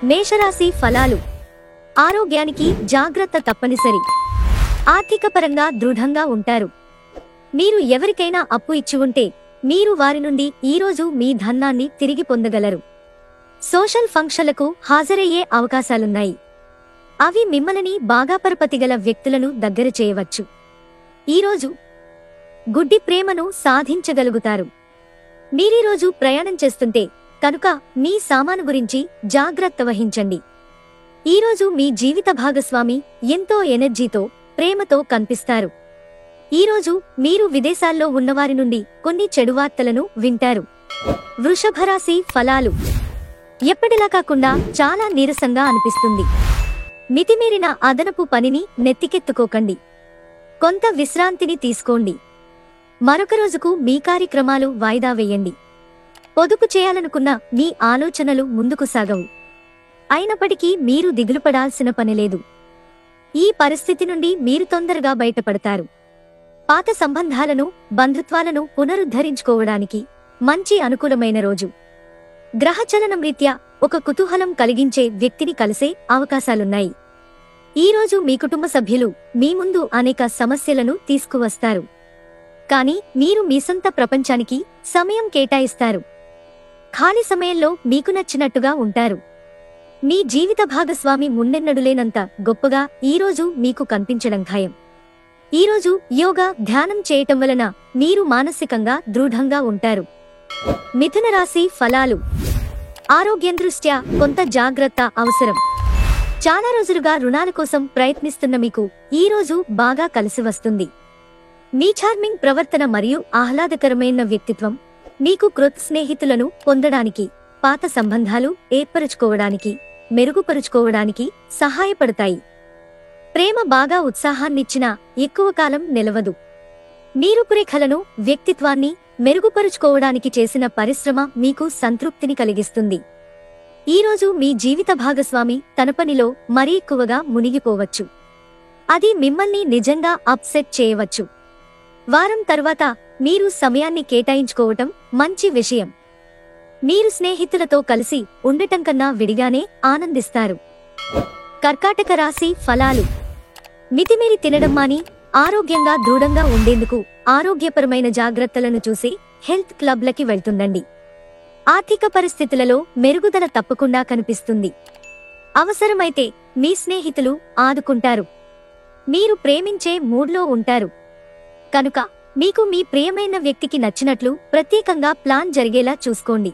మేషరాశి ఫలాలు. ఆరోగ్యానికి జాగ్రత్త తప్పనిసరి. ఆర్థికపరంగా దృఢంగా ఉంటారు. మీరు ఎవరికైనా అప్పు ఇచ్చి ఉంటే మీరు వారి నుండి ఈరోజు మీ ధనాన్ని తిరిగి పొందగలరు. సోషల్ ఫంక్షన్లకు హాజరయ్యే అవకాశాలున్నాయి. అవి మిమ్మల్ని బాగా పరపతిగల వ్యక్తులను దగ్గర చేయవచ్చు. ఈరోజు గుడ్డి ప్రేమను సాధించగలుగుతారు. మీరీరోజు ప్రయాణం చేస్తుంటే కనుక మీ సామాను గురించి జాగ్రత్త వహించండి. ఈరోజు మీ జీవిత భాగస్వామి ఎంతో ఎనర్జీతో, ప్రేమతో కనిపిస్తారు. ఈరోజు మీరు విదేశాల్లో ఉన్నవారి నుండి కొన్ని చెడు వార్తలను వింటారు. వృషభరాశి ఫలాలు. ఎప్పటిలా కాకుండా చాలా నీరసంగా అనిపిస్తుంది. మితిమీరిన అదనపు పనిని నెత్తికెత్తుకోకండి. కొంత విశ్రాంతిని తీసుకోండి. మరొక రోజుకు మీ కార్యక్రమాలు వాయిదా వేయండి. పొదుపు చేయాలనుకున్న మీ ఆలోచనలు ముందుకు సాగవు. అయినప్పటికీ మీరు దిగులుపడాల్సిన పనిలేదు. ఈ పరిస్థితి నుండి మీరు తొందరగా బయటపడతారు. పాత సంబంధాలను, బంధుత్వాలను పునరుద్ధరించుకోవడానికి మంచి అనుకూలమైన రోజు. గ్రహచలనం రీత్యా ఒక కుతూహలం కలిగించే వ్యక్తిని కలిసే అవకాశాలున్నాయి. ఈరోజు మీ కుటుంబ సభ్యులు మీ ముందు అనేక సమస్యలను తీసుకువస్తారు. కానీ మీరు మీ సొంత ప్రపంచానికి సమయం కేటాయిస్తారు. ఖాళీ సమయంలో మీకు నచ్చినట్టుగా ఉంటారు. మీ జీవిత భాగస్వామి మున్నెన్నడులేనంత గొప్పగా ఈరోజు మీకు కనిపించడం ఖాయం. ఈరోజు యోగా, ధ్యానం చేయటం వలన మీరు మానసికంగా దృఢంగా ఉంటారు. మిథున రాశి ఫలాలు. ఆరోగ్యం దృష్ట్యా కొంత జాగ్రత్త అవసరం. చాలా రోజులుగా రుణాల కోసం ప్రయత్నిస్తున్న మీకు ఈరోజు బాగా కలిసి వస్తుంది. మీ చార్మింగ్ ప్రవర్తన మరియు ఆహ్లాదకరమైన వ్యక్తిత్వం మీకు క్రొత్త స్నేహితులను పొందడానికి, పాత సంబంధాలు ఏర్పరచుకోవడానికి, మెరుగుపరుచుకోవడానికి సహాయపడతాయి. ప్రేమ బాగా ఉత్సాహాన్నిచ్చినా ఎక్కువ కాలం నిలవదు. మీ రూపురేఖలను, వ్యక్తిత్వాన్ని మెరుగుపరుచుకోవడానికి చేసిన పరిశ్రమ మీకు సంతృప్తిని కలిగిస్తుంది. ఈరోజు మీ జీవిత భాగస్వామి తన పనిలో మరీ ఎక్కువగా మునిగిపోవచ్చు. అది మిమ్మల్ని నిజంగా అప్సెట్ చేయవచ్చు. వారం తర్వాత మీరు సమయాన్ని కేటాయించుకోవటం మంచి విషయం. మీరు స్నేహితులతో కలిసి ఉండటం కన్నా విడిగానే ఆనందిస్తారు. కర్కాటక రాశి ఫలాలు. మితిమీరి తినడం మాని ఆరోగ్యంగా దృఢంగా ఉండేందుకు ఆరోగ్యపరమైన జాగ్రత్తలను చూసి హెల్త్ క్లబ్లకి వెళ్తుండండి. ఆర్థిక పరిస్థితులలో మెరుగుదల తప్పకుండా కనిపిస్తుంది. అవసరమైతే మీ స్నేహితులు ఆదుకుంటారు. మీరు ప్రేమించే మూడ్లో ఉంటారు. కనుక మీకు మీ ప్రియమైన వ్యక్తికి నచ్చినట్లు ప్రత్యేకంగా ప్లాన్ జరిగేలా చూసుకోండి.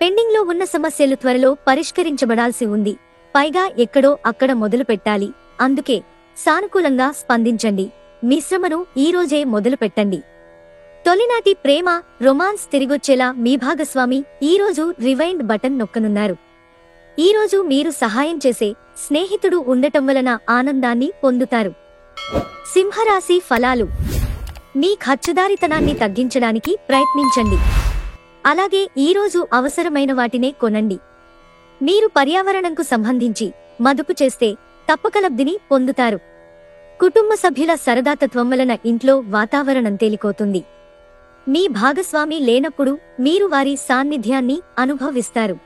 పెండింగ్లో ఉన్న సమస్యలు త్వరలో పరిష్కరించబడాల్సి ఉంది. పైగా ఎక్కడో అక్కడ మొదలు పెట్టాలి. అందుకే సానుకూలంగా స్పందించండి. మీ శ్రమను ఈరోజే మొదలు పెట్టండి. తొలినాటి ప్రేమ, రొమాన్స్ తిరిగొచ్చేలా మీ భాగస్వామి ఈరోజు రివైండ్ బటన్ నొక్కనున్నారు. ఈరోజు మీరు సహాయం చేసే స్నేహితుడు ఉండటం వలన ఆనందాన్ని పొందుతారు. సింహరాశి ఫలాలు. మీ ఖర్చుదారితనాన్ని తగ్గించడానికి ప్రయత్నించండి. అలాగే ఈరోజు అవసరమైన వాటినే కొనండి. మీరు పర్యావరణంకు సంబంధించి మదుపు చేస్తే తప్పక లబ్ధిని పొందుతారు. కుటుంబ సభ్యుల సరదాతత్వం వలన ఇంట్లో వాతావరణం తేలికోతుంది. మీ భాగస్వామి లేనప్పుడు మీరు వారి సాన్నిధ్యాన్ని అనుభవిస్తారు.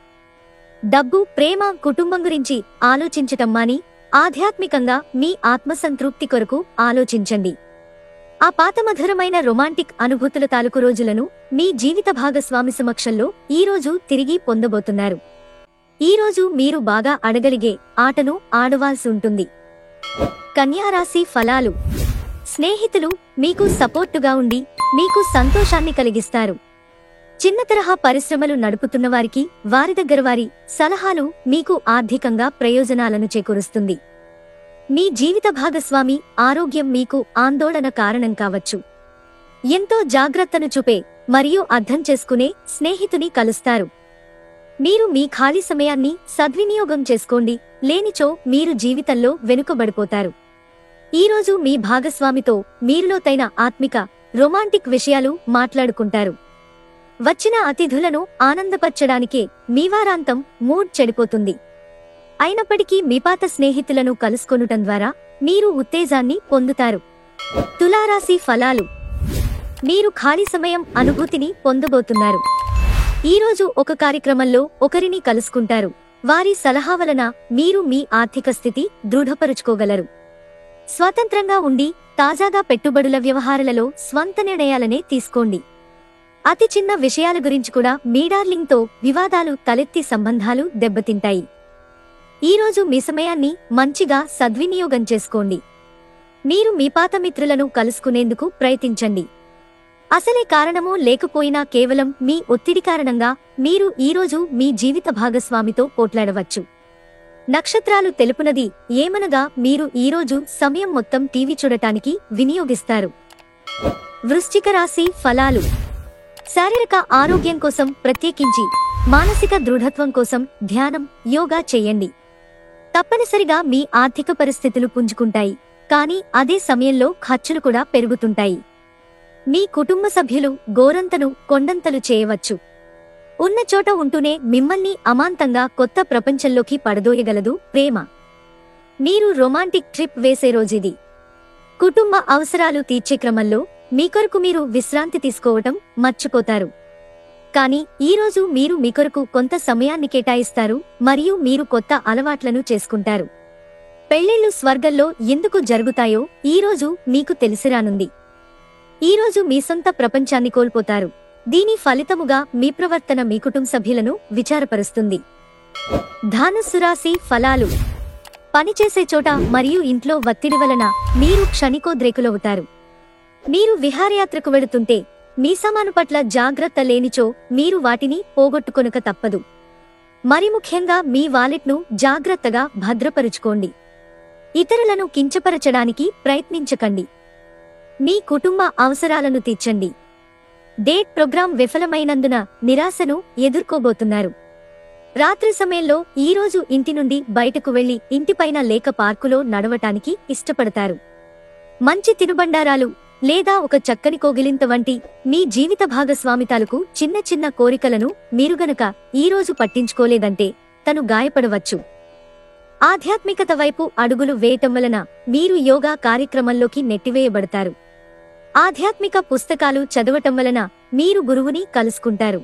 డబ్బు, ప్రేమ, కుటుంబం గురించి ఆలోచించటం మాని ఆధ్యాత్మికంగా మీ ఆత్మసంతృప్తి కొరకు ఆలోచించండి. ఆ పాతమధురమైన రొమాంటిక్ అనుభూతుల తాలూకు రోజులను మీ జీవిత భాగస్వామి సమక్షంలో ఈరోజు తిరిగి పొందబోతున్నారు. ఈరోజు మీరు బాగా అడగలిగే ఆటను ఆడవాల్సి ఉంటుంది. కన్యారాశి ఫలాలు. స్నేహితులు మీకు సపోర్టుగా ఉండి మీకు సంతోషాన్ని కలిగిస్తారు. చిన్న తరహా పరిశ్రమలు నడుపుతున్న వారికి వారి దగ్గర వారి సలహాలు మీకు ఆర్థికంగా ప్రయోజనాలను చేకూరుస్తుంది. మీ జీవిత భాగస్వామి ఆరోగ్యం మీకు ఆందోళన కారణం కావచ్చు. ఎంతో జాగ్రత్తను చూపే మరియు అర్థం చేసుకునే స్నేహితుని కలుస్తారు. మీరు మీ ఖాళీ సమయాన్ని సద్వినియోగం చేసుకోండి. లేనిచో మీరు జీవితంలో వెనుకబడిపోతారు. ఈరోజు మీ భాగస్వామితో మీరు లోతైన ఆత్మిక, రొమాంటిక్ విషయాలు మాట్లాడుకుంటారు. వచ్చిన అతిథులను ఆనందపరచడానికే మీ వారాంతం మూడ్ చెడిపోతుంది. అయినప్పటికీ మీ పాత స్నేహితులను కలుసుకొనుటం ద్వారా మీరు ఉత్తేజాన్ని పొందుతారు. తులారాశి ఫలాలు. మీరు ఖాళీ సమయం అనుభూతిని పొందబోతున్నారు. ఈరోజు ఒక కార్యక్రమంలో ఒకరిని కలుసుకుంటారు. వారి సలహా వలన మీరు మీ ఆర్థిక స్థితి దృఢపరుచుకోగలరు. స్వతంత్రంగా ఉండి తాజాగా పెట్టుబడుల వ్యవహారాలలో స్వంత నిర్ణయాలనే తీసుకోండి. అతి చిన్న విషయాల గురించి కూడా మీ డార్లింగ్తో వివాదాలు తలెత్తి సంబంధాలు దెబ్బతింటాయి. ఈరోజు మీ సమయాన్ని మంచిగా సద్వినియోగం చేసుకోండి. మీరు మీ పాత మిత్రులను కలుసుకునేందుకు ప్రయత్నించండి. అసలే కారణమో లేకపోయినా కేవలం మీ ఒత్తిడి కారణంగా మీరు ఈరోజు మీ జీవిత భాగస్వామితో పోట్లాడవచ్చు. నక్షత్రాలు తెలుపునది ఏమనగా మీరు ఈరోజు సమయం మొత్తం టీవీ చూడటానికి వినియోగిస్తారు. వృశ్చిక రాశి ఫలాలు. శారీరక ఆరోగ్యం కోసం ప్రత్యేకించి మానసిక దృఢత్వం కోసం ధ్యానం, యోగా చేయండి. తప్పనిసరిగా మీ ఆర్థిక పరిస్థితులు పుంజుకుంటాయి, కానీ అదే సమయంలో ఖర్చులు కూడా పెరుగుతుంటాయి. మీ కుటుంబ సభ్యులు గోరంతను కొండంతలు చేయవచ్చు. ఉన్న చోట ఉంటూనే మిమ్మల్ని అమాంతంగా కొత్త ప్రపంచంలోకి పడదోయగలదు ప్రేమ. మీరు రొమాంటిక్ ట్రిప్ వేసే రోజుది. కుటుంబ అవసరాలు తీర్చే క్రమంలో మీ కొరకు మీరు విశ్రాంతి తీసుకోవటం మర్చిపోతారు. కానీ ఈరోజు మీరు మీ కొరకు కొంత సమయాన్ని కేటాయిస్తారు మరియు మీరు కొత్త అలవాట్లను చేసుకుంటారు. పెళ్లిళ్లు స్వర్గంలో ఎందుకు జరుగుతాయో ఈరోజు మీకు తెలిసిరానుంది. ఈరోజు మీ సొంత ప్రపంచాన్ని కోల్పోతారు. దీని ఫలితముగా మీ ప్రవర్తన మీ కుటుంబ సభ్యులను విచారపరుస్తుంది. ధనుస్సు రాశి ఫలాలు. పనిచేసే చోట మరియు ఇంట్లో ఒత్తిడి వలన మీరు క్షణికోద్రేకులవుతారు. మీరు విహారయాత్రకు వెడుతుంటే మీ సామాను పట్ల జాగ్రత్త లేనిచో మీరు వాటిని పోగొట్టుకొనక తప్పదు. మరి ముఖ్యంగా మీ వాలెట్ను జాగ్రత్తగా భద్రపరుచుకోండి. ఇతరులను కించపరచడానికి ప్రయత్నించకండి. మీ కుటుంబ అవసరాలను తీర్చండి. డేట్ ప్రోగ్రాం విఫలమైనందున నిరాశను ఎదుర్కోబోతున్నారు. రాత్రి సమయంలో ఈరోజు ఇంటి నుండి బయటకు వెళ్లి ఇంటిపైన లేక పార్కులో నడవటానికి ఇష్టపడతారు. మంచి తినుబండారాలు లేదా ఒక చక్కని కోగిలింత వంటి మీ జీవిత భాగస్వామి తాలూకు చిన్న చిన్న కోరికలను మీరు గనక ఈరోజు పట్టించుకోలేదంటే తను గాయపడవచ్చు. ఆధ్యాత్మికత వైపు అడుగులు వేయటం వలన మీరు యోగా కార్యక్రమంలోకి నెట్టివేయబడతారు. ఆధ్యాత్మిక పుస్తకాలు చదవటం వలన మీరు గురువుని కలుసుకుంటారు.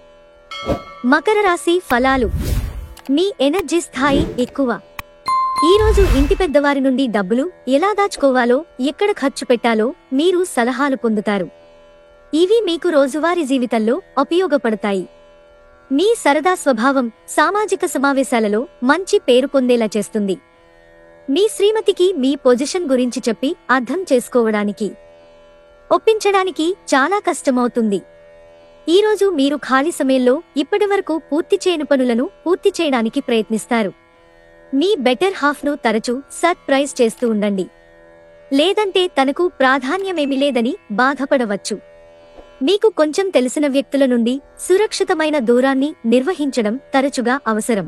మకర రాశి ఫలాలు. మీ ఎనర్జీ స్థాయి ఎక్కువ. ఈరోజు ఇంటి పెద్దవారి నుండి డబ్బులు ఎలా దాచుకోవాలో, ఎక్కడ ఖర్చు పెట్టాలో మీరు సలహాలు పొందుతారు. ఇవి మీకు రోజువారీ జీవితంలో ఉపయోగపడతాయి. మీ సరదా స్వభావం సామాజిక సమావేశాలలో మంచి పేరు పొందేలా చేస్తుంది. మీ శ్రీమతికి మీ పొజిషన్ గురించి చెప్పి అర్థం చేసుకోవడానికి, ఒప్పించడానికి చాలా కష్టమవుతుంది. ఈరోజు మీరు ఖాళీ సమయంలో ఇప్పటివరకు పూర్తి చేయని పనులను పూర్తి చేయడానికి ప్రయత్నిస్తారు. మీ బెటర్ హాఫ్ను తరచూ సర్ప్రైజ్ చేస్తూ ఉండండి. లేదంటే తనకు ప్రాధాన్యమేమీ లేదని బాధపడవచ్చు. మీకు కొంచెం తెలిసిన వ్యక్తుల నుండి సురక్షితమైన దూరాన్ని నిర్వహించడం తరచుగా అవసరం.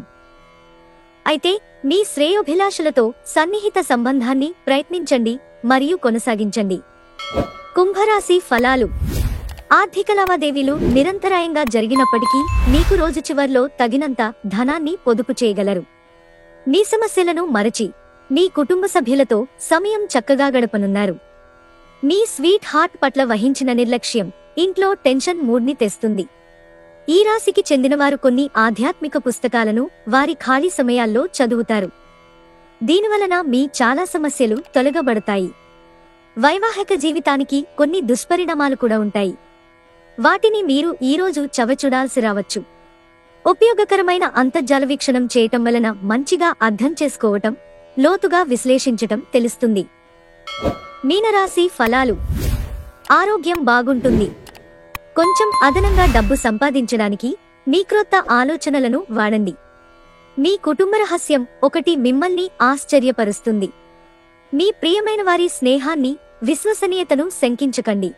అయితే మీ శ్రేయోభిలాషులతో సన్నిహిత సంబంధాన్ని ప్రయత్నించండి మరియు కొనసాగించండి. కుంభరాశి ఫలాలు. ఆర్థిక లావాదేవీలు నిరంతరాయంగా జరిగినప్పటికీ మీకు రోజు చివర్లో తగినంత ధనాన్ని పొదుపు చేయగలరు. మీ సమస్యలను మరచి మీ కుటుంబ సభ్యులతో సమయం చక్కగా గడపనున్నారు. మీ స్వీట్ హార్ట్ పట్ల వహించిన నిర్లక్ష్యం ఇంట్లో టెన్షన్ మూడ్ని తెస్తుంది. ఈ రాశికి చెందినవారు కొన్ని ఆధ్యాత్మిక పుస్తకాలను వారి ఖాళీ సమయాల్లో చదువుతారు. దీనివలన మీ చాలా సమస్యలు తొలగబడతాయి. వైవాహిక జీవితానికి కొన్ని దుష్పరిణామాలు కూడా ఉంటాయి. వాటిని మీరు ఈరోజు చవచూడాల్సి రావచ్చు. ఉపయోగకరమైన అంతర్జాల వీక్షణం చేయటం వలన మంచిగా అర్థం చేసుకోవటం, లోతుగా విశ్లేషించటం తెలుస్తుంది. మీనరాశి ఫలాలు. ఆరోగ్యం బాగుంటుంది. కొంచెం అదనంగా డబ్బు సంపాదించడానికి మీ క్రొత్త ఆలోచనలను వాడండి. మీ కుటుంబ రహస్యం ఒకటి మిమ్మల్ని ఆశ్చర్యపరుస్తుంది. మీ ప్రియమైన వారి స్నేహాన్ని, విశ్వసనీయతను శంకించకండి.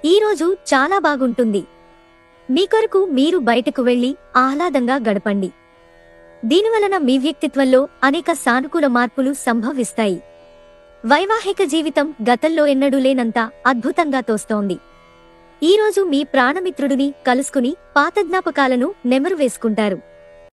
ఈరోజు చాలా బాగుంటుంది. మీ కొరకు మీరు బయటకు వెళ్లి ఆహ్లాదంగా గడపండి. దీనివలన మీ వ్యక్తిత్వంలో అనేక సానుకూల మార్పులు సంభవిస్తాయి. వైవాహిక జీవితం గతంలో ఎన్నడూ లేనంత అద్భుతంగా తోస్తోంది. ఈరోజు మీ ప్రాణమిత్రుడిని కలుసుకుని పాత జ్ఞాపకాలను నెమరు వేసుకుంటారు.